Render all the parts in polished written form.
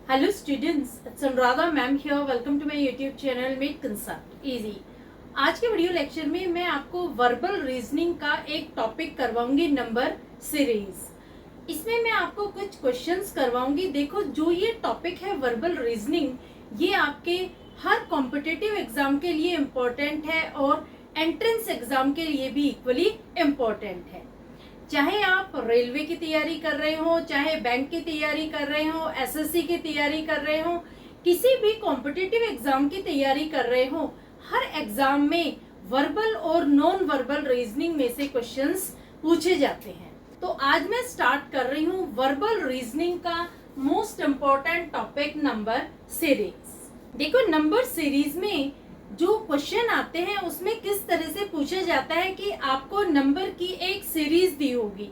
Hello students, it's Anuradha ma'am here. Welcome to my YouTube channel Make Concept Easy. आज के video lecture में मैं आपको verbal reasoning का एक टॉपिक करवाऊंगी नंबर सीरीज। इसमें मैं आपको कुछ क्वेश्चंस करवाऊंगी। देखो, जो ये टॉपिक है वर्बल रीजनिंग, ये आपके हर कॉम्पिटिटिव एग्जाम के लिए इम्पोर्टेंट है और एंट्रेंस एग्जाम के लिए भी इक्वली इम्पोर्टेंट है। चाहे आप रेलवे की तैयारी कर रहे हो, चाहे बैंक की तैयारी कर रहे हो, एसएससी की तैयारी कर रहे हो, किसी भी कॉम्पिटिटिव एग्जाम की तैयारी कर रहे हो, हर एग्जाम में वर्बल और नॉन वर्बल रीजनिंग में से क्वेश्चंस पूछे जाते हैं। तो आज मैं स्टार्ट कर रही हूँ वर्बल रीजनिंग का most important topic number series. देखो, नंबर सीरीज में जो क्वेश्चन आते हैं उसमें किस तरह से पूछा जाता है कि आपको नंबर की एक सीरीज दी होगी,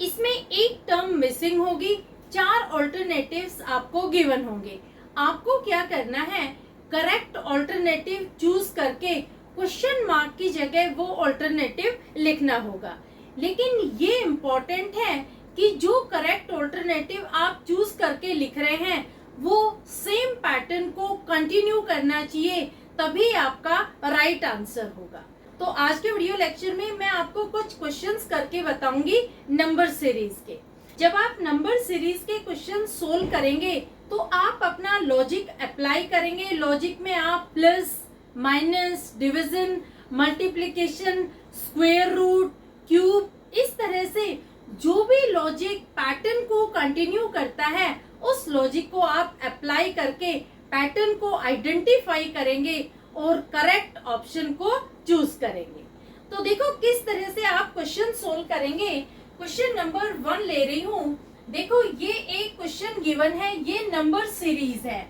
इसमें एक टर्म मिसिंग होगी, 4 ऑल्टरनेटिव्स आपको गिवन होंगे। आपको क्या करना है, करेक्ट ऑल्टरनेटिव चूज करके क्वेश्चन मार्क की जगह वो ऑल्टरनेटिव लिखना होगा। लेकिन ये इम्पोर्टेंट है कि जो करेक्ट ऑल्टरनेटिव आप चूज करके लिख रहे हैं वो सेम पैटर्न को कंटिन्यू करना चाहिए, तभी आपका राइट आंसर होगा। तो आज के वीडियो लेक्चर में मैं आपको कुछ क्वेश्चंस करके बताऊंगी नंबर सीरीज के। जब आप नंबर सीरीज के क्वेश्चन सोल्व करेंगे तो आप अपना लॉजिक अप्लाई करेंगे। लॉजिक में आप plus, minus, division, multiplication, square root, cube, इस तरह से जो भी लॉजिक पैटर्न को कंटिन्यू करता है उस लॉजिक को आप अप्लाई करके पैटर्न को आइडेंटिफाई करेंगे और करेक्ट ऑप्शन को चूज करेंगे। तो देखो किस तरह से आप क्वेश्चन सोल्व करेंगे। क्वेश्चन नंबर 1 ले रही हूँ। देखो, ये एक क्वेश्चन गिवन है, ये नंबर सीरीज है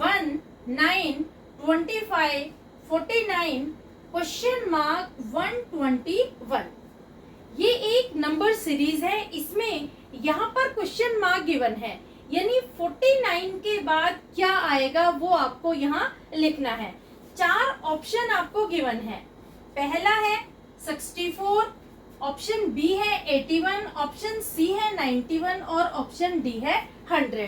1, 9, 25, 49, क्वेश्चन मार्क 121। ये एक नंबर सीरीज है, इसमें यहाँ पर क्वेश्चन मार्क गिवन है, यानी 49 के बाद क्या आएगा वो आपको यहाँ लिखना है। 4 ऑप्शन आपको गिवन है। पहला है 64, ऑप्शन बी है 81, ऑप्शन सी है 91 और ऑप्शन डी है 100।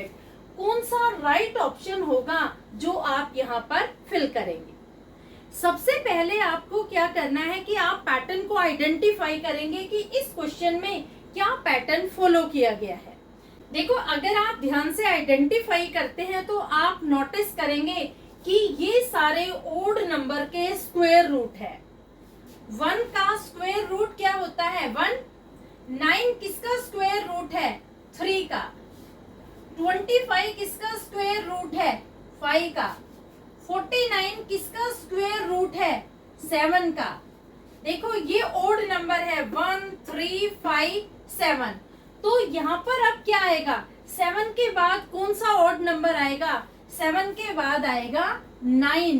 कौन सा राइट ऑप्शन होगा जो आप यहाँ पर फिल करेंगे? सबसे पहले आपको क्या करना है कि आप पैटर्न को आइडेंटिफाई करेंगे कि इस क्वेश्चन में क्या पैटर्न फॉलो किया गया है। देखो, अगर आप ध्यान से आइडेंटिफाई करते हैं तो आप नोटिस करेंगे कि ये सारे ओड नंबर के स्क्वायर रूट है। 1 का स्क्वायर रूट क्या होता है? 1। 9 किसका स्क्वायर रूट है? 3 का। 25 किसका स्क्वायर रूट है? 5 का। 49 किसका स्क्वायर रूट है? 7 का। देखो, ये ओड नंबर है 1, 3, 5, 7। तो यहाँ पर अब क्या आएगा? 7 के बाद कौन सा ऑड नंबर आएगा? 7 के बाद आएगा 9।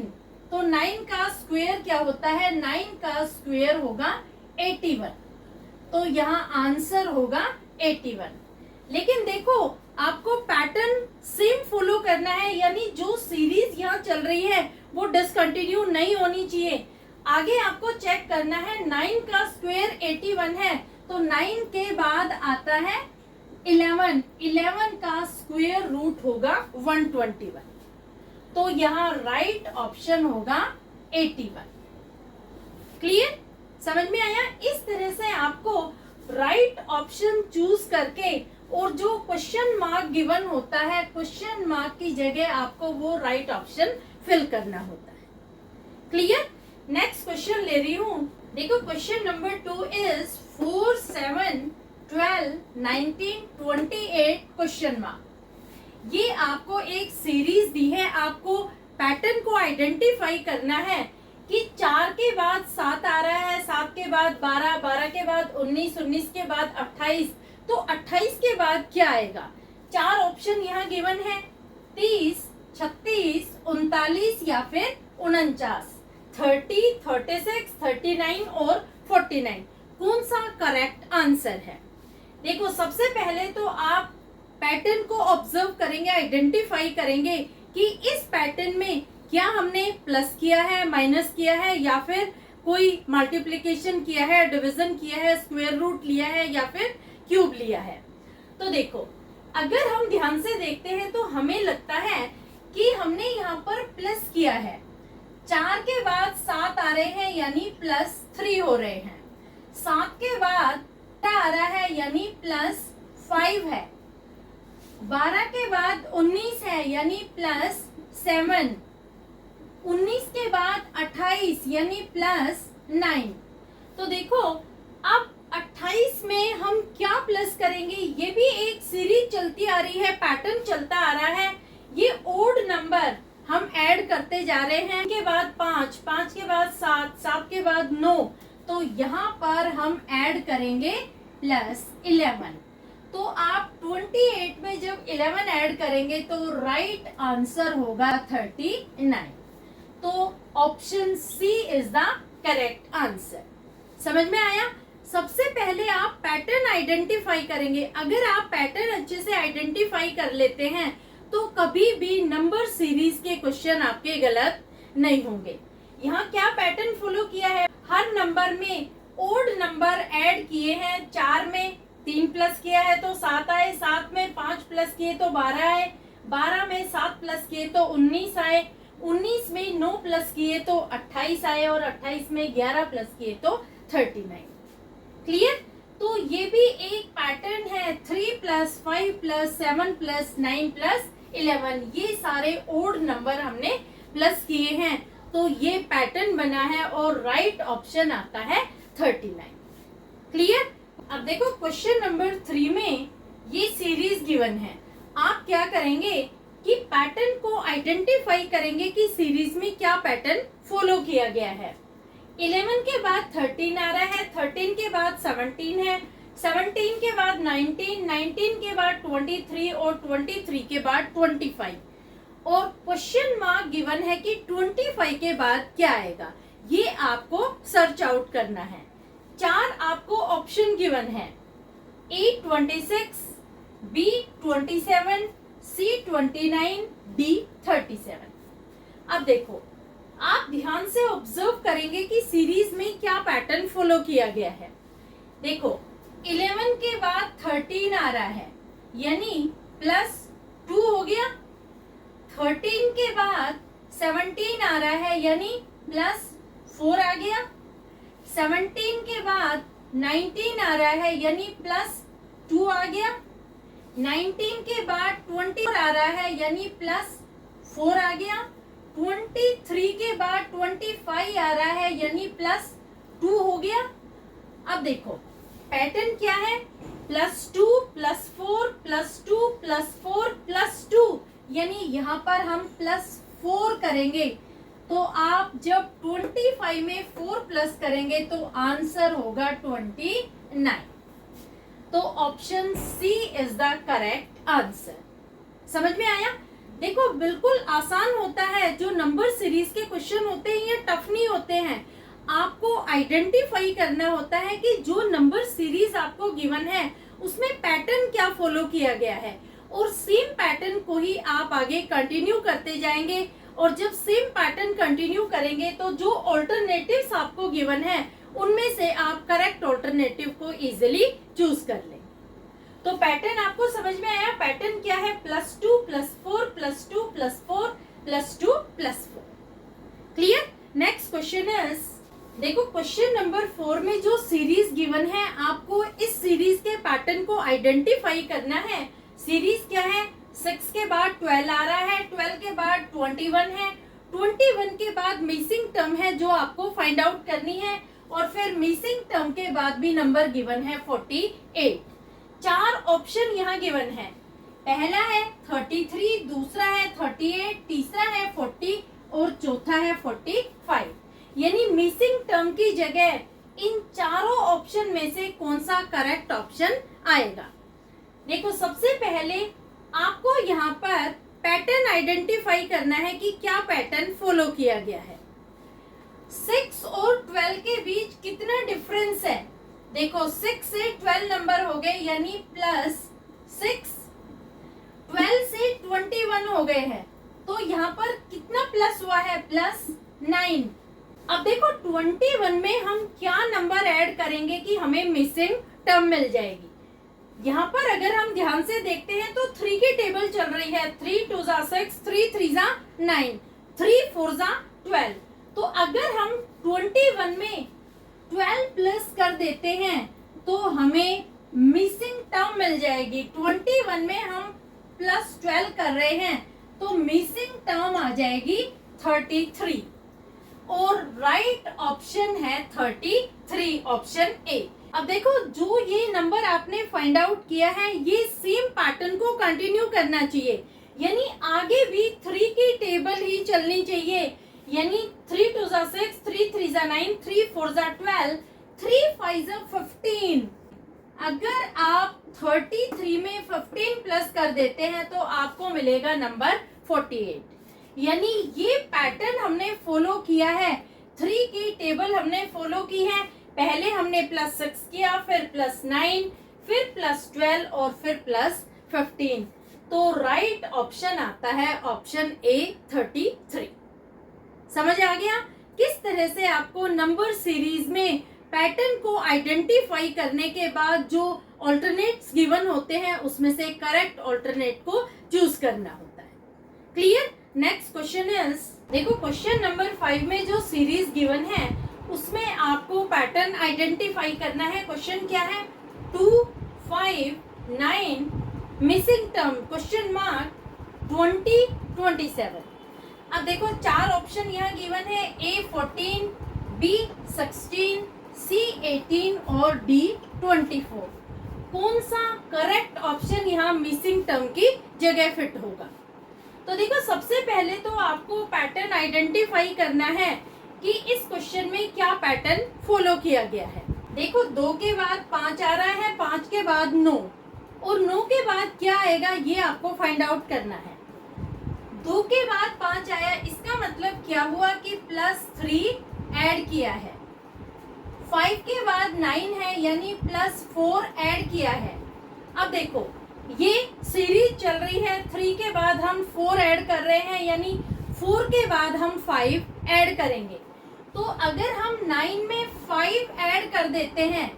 तो 9 का स्क्वायर क्या होता है? 9 का स्क्वायर होगा 81। तो यहाँ आंसर होगा 81। लेकिन देखो, आपको पैटर्न सेम फॉलो करना है, यानी जो सीरीज यहाँ चल रही है वो डिसकंटिन्यू नहीं होनी चाहिए। आगे आपको चेक करना है, 9 का स्क्वायर 81 है तो 9 के बाद आता है 11। 11 का स्क्वायर रूट होगा 121। तो यहाँ राइट ऑप्शन होगा 81। क्लियर? समझ में आया? इस तरह से आपको राइट ऑप्शन चूज करके और जो क्वेश्चन मार्क गिवन होता है, क्वेश्चन मार्क की जगह आपको वो राइट ऑप्शन फिल करना होता है। क्लियर? नेक्स्ट क्वेश्चन ले रही हूँ। देखो, question number 2 is 4, 7, 12, 19, 28 question mark. ये आपको एक सीरीज दी है, आपको पैटर्न को आइडेंटिफाई करना है कि 4 के बाद 7 आ रहा है, 7 के बाद 12, 12 के बाद 19, 19 के बाद 28, तो 28 के बाद क्या आएगा? 4 ऑप्शन यहाँ गिवन है, 30, 36, 39 या फिर 49, 30, 36, 39 और 49। कौन सा करेक्ट आंसर है? देखो, सबसे पहले तो आप पैटर्न को ऑब्जर्व करेंगे, आइडेंटिफाई करेंगे कि इस पैटर्न में क्या हमने प्लस किया है, माइनस किया है, या फिर कोई मल्टीप्लिकेशन किया है, डिवीजन किया है, स्क्वायर रूट लिया है या फिर क्यूब लिया है। तो देखो, अगर हम ध्यान से देखते हैं तो हमें लगता 3 हो रहे हैं। 7 के बाद आ रहा है यानी +5 है। 12 के बाद 19 है यानी +7। 19 के बाद 28 यानी +9। तो देखो अब 28 में हम क्या प्लस करेंगे, ये भी एक सीरीज चलती आ रही है, पैटर्न चलता आ रहा है। ये ओड नंबर हम ऐड करते जा रहे हैं। के बाद 5, 5 के बाद 7, 7 के बाद 9, तो यहाँ पर हम ऐड करेंगे +11। तो आप 28 में जब 11 ऐड करेंगे तो राइट आंसर होगा 39। तो option C is the correct answer. समझ में आया? सबसे पहले आप पैटर्न आइडेंटिफाई करेंगे। अगर आप पैटर्न अच्छे से आइडेंटिफाई कर लेते हैं तो कभी भी नंबर सीरीज के क्वेश्चन आपके गलत नहीं होंगे। यहाँ क्या पैटर्न फॉलो किया है, हर नंबर में ओड नंबर ऐड किए हैं। 4 में 3 प्लस किया है तो 7 आए, 7 में 5 प्लस किए तो 12 आए, 12 में 7 प्लस किए तो 19 आए, 19 में 9 प्लस किए तो 28 आए और 28 में 11 प्लस किए तो 39। क्लियर? तो ये भी एक पैटर्न है। 3 + 5 + 7 + 9 + 11, ये सारे ओड नंबर हमने प्लस किए हैं, तो ये पैटर्न बना है और राइट ऑप्शन आता है 39। क्लियर? अब देखो क्वेश्चन नंबर 3 में ये सीरीज गिवन है। आप क्या करेंगे कि पैटर्न को आइडेंटिफाई करेंगे कि सीरीज में क्या पैटर्न फॉलो किया गया है। 11 के बाद 13 आ रहा है, 13 के बाद 17 है, 17 के बाद 19, 19 के बाद 23 और 23 के बाद 25। और क्वेश्चन मार्क गिवन है कि 25 के बाद क्या आएगा, ये आपको सर्च आउट करना है। 4 आपको ऑप्शन गिवन है, A 26, B 27, C 29, D 37। अब देखो आप ध्यान से ऑब्जर्व करेंगे कि सीरीज में क्या पैटर्न फॉलो किया गया है। देखो 11 के बाद 13 आ रहा है यानी +2 हो गया। 13 के बाद 17 आ रहा है यानी +4 आ गया। 17 के बाद 19 आ रहा है यानी +2 आ गया। 19 के बाद 24 आ रहा है यानी +4 आ गया। 23 के बाद 25 आ रहा है यानी +2 हो गया। अब देखो पैटर्न क्या है, +2 +4 +2 +4 +2, यानी यहाँ पर हम +4 करेंगे तो आप जब 25 में 4 प्लस करेंगे तो आंसर होगा 29। तो option C is the correct answer. समझ में आया? देखो बिल्कुल आसान होता है। जो नंबर सीरीज के क्वेश्चन होते हैं ये टफ नहीं होते हैं। आपको आइडेंटिफाई करना होता है कि जो नंबर सीरीज आपको गिवन है उसमें पैटर्न क्या फॉलो किया गया है, और सेम पैटर्न को ही आप आगे कंटिन्यू करते जाएंगे। और जब सेम पैटर्न कंटिन्यू करेंगे तो जो ऑल्टरनेटिव्स आपको गिवन है उनमें से आप करेक्ट ऑल्टरनेटिव को इजीली चूज कर लें। तो पैटर्न आपको समझ में आया? पैटर्न क्या है, +2 +4 +2 +4 +2 +4। क्लियर? नेक्स्ट क्वेश्चन इज, देखो क्वेश्चन नंबर 4 में जो सीरीज गिवन है आपको इस सीरीज के पैटर्न को आइडेंटिफाई करना है। सीरीज क्या है, 6 के बाद 12 आ रहा है, 12 के बाद 21 है, 21 के बाद मिसिंग टर्म है जो आपको फाइंड आउट करनी है, और फिर मिसिंग टर्म के बाद भी नंबर गिवन है 48। 4 ऑप्शन यहाँ गिवन है। पहला है 33, दूसरा है 38, तीसरा है 40 और चौथा है 45। यानी मिसिंग टर्म की जगह इन चारों ऑप्शन में से कौन सा करेक्ट ऑप्शन आएगा। देखो सबसे पहले आपको यहाँ पर पैटर्न आइडेंटिफाई करना है कि क्या पैटर्न फॉलो किया गया है। 6 और 12 के बीच कितना डिफरेंस है, देखो 6 से 12 नंबर हो गए यानी +6, 12 से 21 हो गए हैं तो यहाँ पर कितना प्लस हुआ है, +9। अब देखो 21 में हम क्या नंबर ऐड करेंगे कि हमें मिसिंग टर्म मिल जाएगी। यहाँ पर अगर हम ध्यान से देखते हैं तो 3 की टेबल चल रही है, 3 2 6, 3 3 9, 3 4 12। तो अगर हम 21 में 12 प्लस कर देते हैं तो हमें मिसिंग टर्म मिल जाएगी। 21 में हम प्लस 12 कर रहे हैं तो मिसिंग टर्म आ जाएगी 33 और राइट ऑप्शन है 33, ऑप्शन ए। अब देखो जो ये नंबर आपने फाइंड आउट किया है ये सेम पैटर्न को कंटिन्यू करना चाहिए, यानी आगे भी 3 की टेबल ही चलनी चाहिए। यानी 3 2 6, 3 3 9, 3 4 12, 3 5 15। अगर आप 33 में 15 प्लस कर देते हैं तो आपको मिलेगा नंबर 48। यानी ये पैटर्न हमने फॉलो किया है, 3 की टेबल हमने फॉलो की है। पहले हमने +6 किया, फिर +9, फिर +12 और फिर +15। तो राइट ऑप्शन आता है ऑप्शन ए 33। समझ आ गया किस तरह से आपको नंबर सीरीज में पैटर्न को आइडेंटिफाई करने के बाद जो ऑल्टरनेट्स गिवन होते हैं उसमें से करेक्ट ऑल्टरनेट को चूज करना होता है। क्लियर? नेक्स्ट क्वेश्चन इज, देखो क्वेश्चन नंबर 5 में जो सीरीज गिवन है उसमें आपको पैटर्न आइडेंटिफाई करना है। क्वेश्चन क्या है? 2 5 9 मिसिंग टर्म क्वेश्चन मार्क 20 27। अब देखो 4 ऑप्शन यहाँ गिवन है, A 14, B 16, C 18 और D 24। कौन सा करेक्ट ऑप्शन यहाँ मिसिंग टर्म की जगह फिट होगा? तो देखो सबसे पहले तो आपको पैटर्न आइडेंटिफाई करना है कि इस क्वेश्चन में क्या पैटर्न फॉलो किया गया है। देखो 2 के बाद 5 आ रहा है, 5 के बाद 9 और 9 के बाद क्या आएगा ये आपको फाइंड आउट करना है। 2 के बाद 5 आया, इसका मतलब क्या हुआ कि +3 ऐड किया है। 5 के बाद 9 है यानी +4 ऐड किया है। अब देखो ये सीरीज चल रही है, 3 के बाद हम 4 ऐड कर रहे हैं यानी 4 के बाद हम 5 ऐड करेंगे। तो अगर हम 9 में 5 ऐड कर देते हैं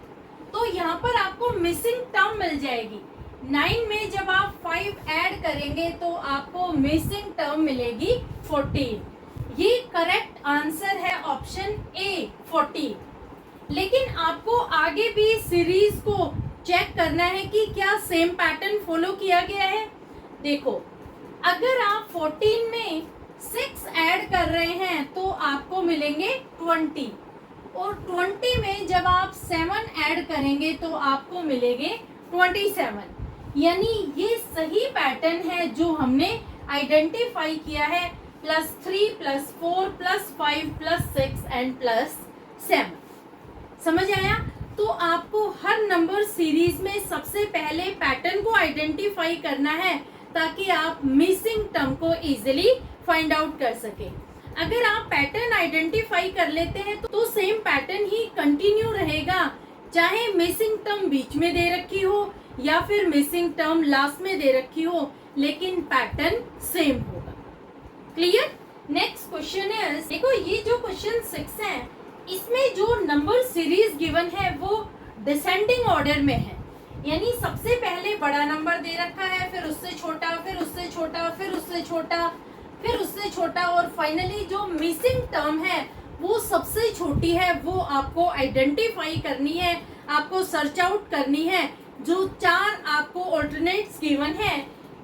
तो यहाँ पर आपको मिसिंग टर्म मिल जाएगी। 9 में जब आप 5 ऐड करेंगे तो आपको मिसिंग टर्म मिलेगी 14। ये करेक्ट आंसर है ऑप्शन ए 14। लेकिन आपको आगे भी सीरीज को चेक करना है कि क्या सेम पैटर्न फॉलो किया गया है। देखो अगर आप 14 में 6 ऐड कर रहे हैं तो आपको मिलेंगे 20 और 20 में जब आप 7 ऐड करेंगे तो आपको मिलेंगे 27। यानी ये सही पैटर्न है जो हमने आइडेंटिफाई किया है, +3 +4 +5 +6 एंड +7। समझ आया? तो आपको हर नंबर सीरीज में सबसे पहले पैटर्न को आइडेंटिफाई करना है ताकि आप मिसिंग टर्म को इजीली फाइंड आउट कर सके। अगर आप पैटर्न आइडेंटिफाई कर लेते हैं तो सेम पैटर्न ही कंटिन्यू रहेगा, चाहे मिसिंग टर्म बीच में दे रखी हो या फिर मिसिंग टर्म लास्ट में दे रखी हो, लेकिन पैटर्न सेम होगा। क्लियर? नेक्स्ट क्वेश्चन इज, देखो ये जो क्वेश्चन 6 है इसमें जो नंबर सीरीज गिवन है वो डिसेंडिंग ऑर्डर में है, यानी सबसे पहले बड़ा नंबर दे रखा है, फिर उससे छोटा, फिर उससे छोटा, फिर उससे छोटा, फिर उससे छोटा और फाइनली जो मिसिंग टर्म है वो सबसे छोटी है। वो आपको आइडेंटिफाई करनी है, आपको सर्च आउट करनी है। जो 4 आपको ऑल्टरनेट्स गिवन है,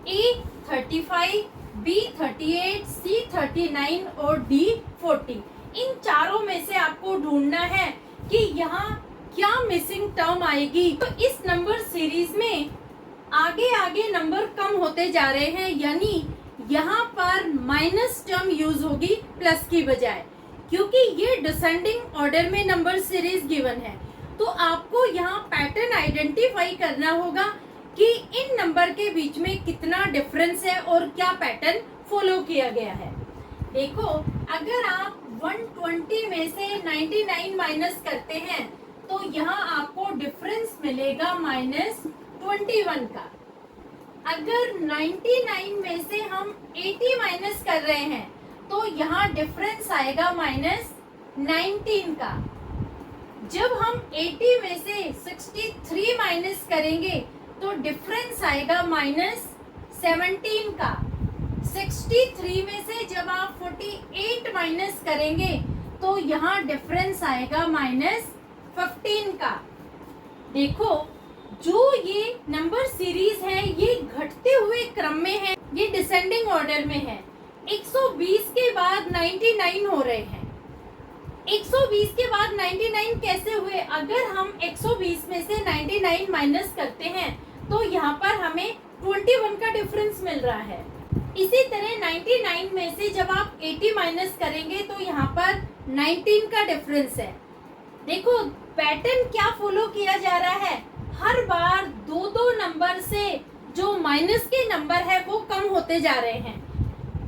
A 35, B 38, C 39 और D 40। इन चारों में से आपको ढूंढना है कि यहाँ क्या मिसिंग टर्म आएगी। तो इस नंबर सीरीज में आगे आगे नंबर कम होते जा रहे हैं, यानी यहाँ पर माइनस टर्म यूज होगी प्लस की बजाय, क्योंकि ये डिसेंडिंग ऑर्डर में नंबर सीरीज गिवन है। तो आपको यहाँ पैटर्न आइडेंटिफाई करना होगा कि इन नंबर के बीच में कितना डिफरेंस है और क्या पैटर्न फॉलो किया गया है। देखो अगर आप 120 में से 99 माइनस करते हैं तो यहाँ आपको डिफरेंस मिलेगा -21 का। अगर 99 में से हम 80 माइनस कर रहे हैं तो यहाँ डिफरेंस आएगा -19 का। जब हम 80 में से 63 माइनस करेंगे तो डिफरेंस आएगा -17 का। 63 में से जब आप 48 माइनस करेंगे तो यहाँ डिफरेंस आएगा 15 का। देखो जो ये नंबर सीरीज है ये घटते हुए क्रम में है, ये डिसेंडिंग ऑर्डर में है। 120 के बाद 99 हो रहे हैं। 120 के बाद 99 कैसे हुए? अगर हम 120 में से 99 माइनस करते हैं तो यहाँ पर हमें 21 का डिफरेंस मिल रहा है। इसी तरह 99 में से जब आप 80 माइनस करेंगे तो यहाँ पर 19 का डिफरेंस है। देखो पैटर्न क्या फॉलो किया जा रहा है, हर बार दो दो नंबर से जो माइनस के नंबर है वो कम होते जा रहे हैं।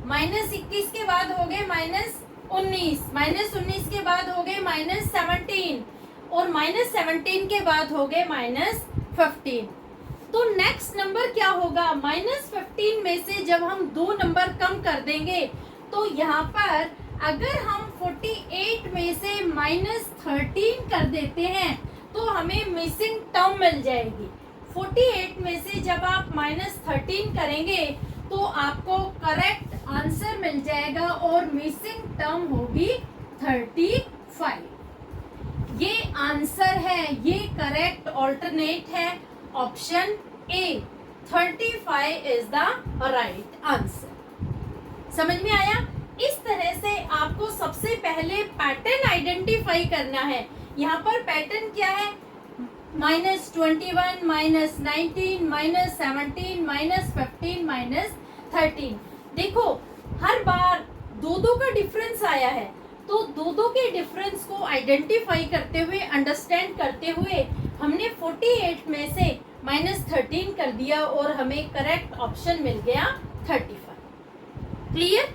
-21 के बाद हो गए -19, -19 के बाद हो गए -17 और -17 के बाद हो गए -15। तो नेक्स्ट नंबर क्या होगा? -15 में से जब हम दो नंबर कम कर देंगे तो यहाँ पर अगर हम 48 में से -13 कर देते हैं तो हमें मिसिंग टर्म मिल जाएगी। 48 में से जब आप -13 करेंगे तो आपको करेक्ट आंसर मिल जाएगा और मिसिंग टर्म होगी 35। ये आंसर है, ये करेक्ट ऑल्टरनेट है option A. 35 is the right answer. समझ में आया? इस तरह से आपको सबसे पहले पैटर्न आइडेंटिफाई करना है। यहाँ पर पैटर्न क्या है? -21, -19, -17, -15, -13। देखो हर बार दो दो का डिफरेंस आया है, तो दो दो के डिफरेंस को आइडेंटिफाई करते हुए, अंडरस्टैंड करते हुए हमने 48 में से -13 कर दिया और हमें करेक्ट ऑप्शन मिल गया 35। क्लियर?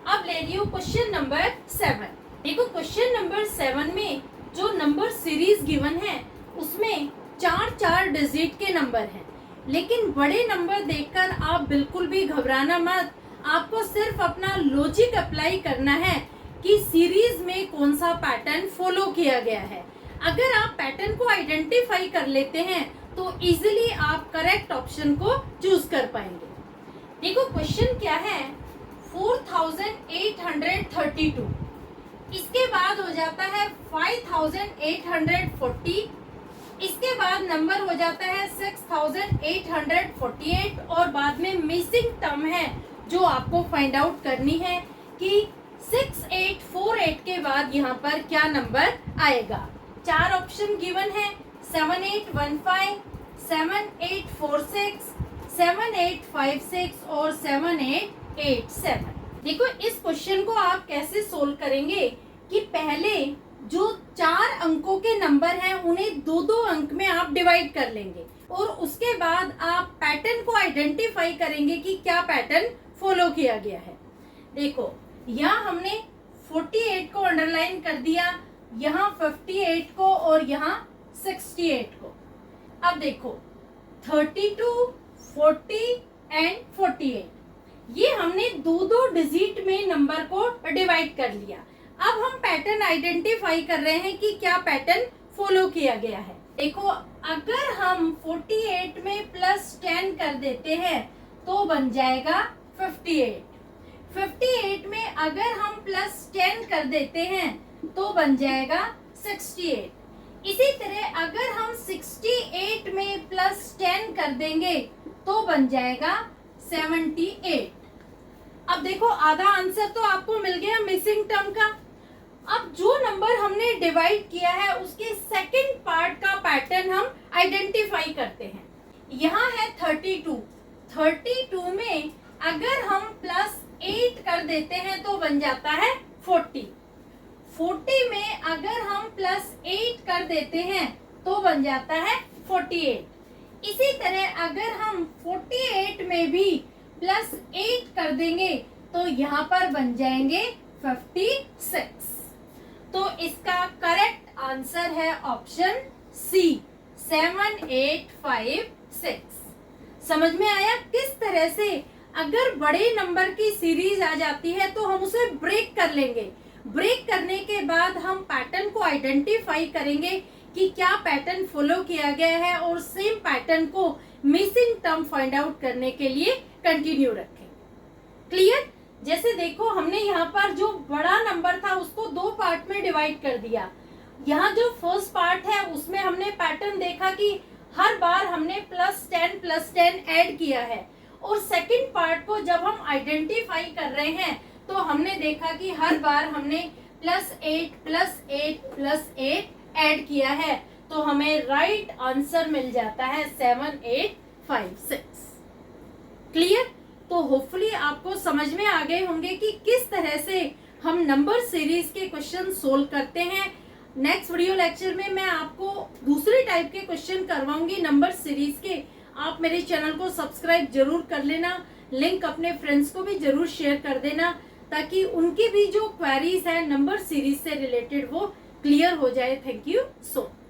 अब ले रही हूँ क्वेश्चन नंबर 7। देखो क्वेश्चन नंबर 7 में जो नंबर सीरीज गिवन है उसमें 4 डिजिट के नंबर हैं, लेकिन बड़े नंबर देखकर आप बिल्कुल भी घबराना मत। आपको सिर्फ अपना लॉजिक अप्लाई करना है कि सीरीज में कौन सा पैटर्न फॉलो किया गया है। अगर आप पैटर्न को आइडेंटिफाई कर लेते हैं तो इजीली आप करेक्ट ऑप्शन को चूज कर पाएंगे। देखो क्वेश्चन क्या है? 4832, इसके बाद हो जाता है 5840, इसके बाद नंबर हो जाता है 6848 और बाद में मिसिंग टर्म है जो आपको फाइंड आउट करनी है कि 6848 के बाद यहाँ पर क्या नंबर आएगा। 4 ऑप्शन गिवन है, 7815, 7846, 7856 और 7887। देखो इस क्वेश्चन को आप कैसे सोल्व करेंगे कि पहले जो 4 अंकों के नंबर हैं उन्हें 2-2 अंक में आप डिवाइड कर लेंगे और उसके बाद आप पैटर्न को आइडेंटिफाई करेंगे कि क्या पैटर्न फॉलो किया गया है। देखो यहाँ हमने 48 को अंडरलाइन कर दिया, यहाँ 58 को और यहाँ 68 को। अब देखो 32, 40 एंड 48 ये हमने 2-2 डिजिट में नंबर को डिवाइड कर लिया। अब हम पैटर्न आइडेंटिफाई कर रहे हैं कि क्या पैटर्न फॉलो किया गया है। देखो अगर हम 48 में +10 कर देते हैं तो बन जाएगा 58। 58 में अगर हम +10 कर देते हैं तो बन जाएगा 68। इसी तरह अगर हम 68 में +10 कर देंगे तो बन जाएगा 78। अब देखो आधा आंसर तो आपको मिल गया मिसिंग टर्म का। अब जो नंबर हमने डिवाइड किया है उसके सेकंड पार्ट का पैटर्न हम आइडेंटिफाई करते हैं। यहाँ है 32। 32 में अगर हम +8 कर देते हैं तो बन जाता है 40। 40 में अगर हम +8 कर देते हैं तो बन जाता है 48। इसी तरह अगर हम 48 में भी +8 कर देंगे तो यहाँ पर बन जाएंगे 56। तो इसका करेक्ट आंसर है ऑप्शन सी 7856। समझ में आया किस तरह से अगर बड़े नंबर की सीरीज आ जाती है तो हम उसे ब्रेक कर लेंगे। ब्रेक करने के बाद हम पैटर्न को आइडेंटिफाई करेंगे कि क्या पैटर्न फॉलो किया गया है और सेम पैटर्न को मिसिंग टर्म फाइंड आउट करने के लिए कंटिन्यू रखें। क्लियर? जैसे देखो हमने यहाँ पर जो बड़ा नंबर था उसको 2 पार्ट में डिवाइड कर दिया। यहाँ जो फर्स्ट पार्ट है उसमें हमने पैटर्न देखा कि हर बार हमने +10 ऐड किया है, और सेकंड पार्ट को जब हम आइडेंटिफाई कर रहे हैं तो हमने देखा कि हर बार हमने +8 ऐड किया है, तो हमें राइट आंसर मिल जाता है 7856। क्लियर? तो होपफुली आपको समझ में आ गए होंगे कि किस तरह से हम नंबर सीरीज के क्वेश्चन सोल्व करते हैं। नेक्स्ट वीडियो लेक्चर में मैं आपको दूसरे टाइप के क्वेश्चन करवाऊंगी नंबर सीरीज के। आप मेरे चैनल को सब्सक्राइब जरूर कर लेना, लिंक अपने फ्रेंड्स को भी जरूर शेयर कर देना, ताकि उनकी भी जो क्वेरीज है नंबर सीरीज से रिलेटेड वो क्लियर हो जाए। Thank you so much.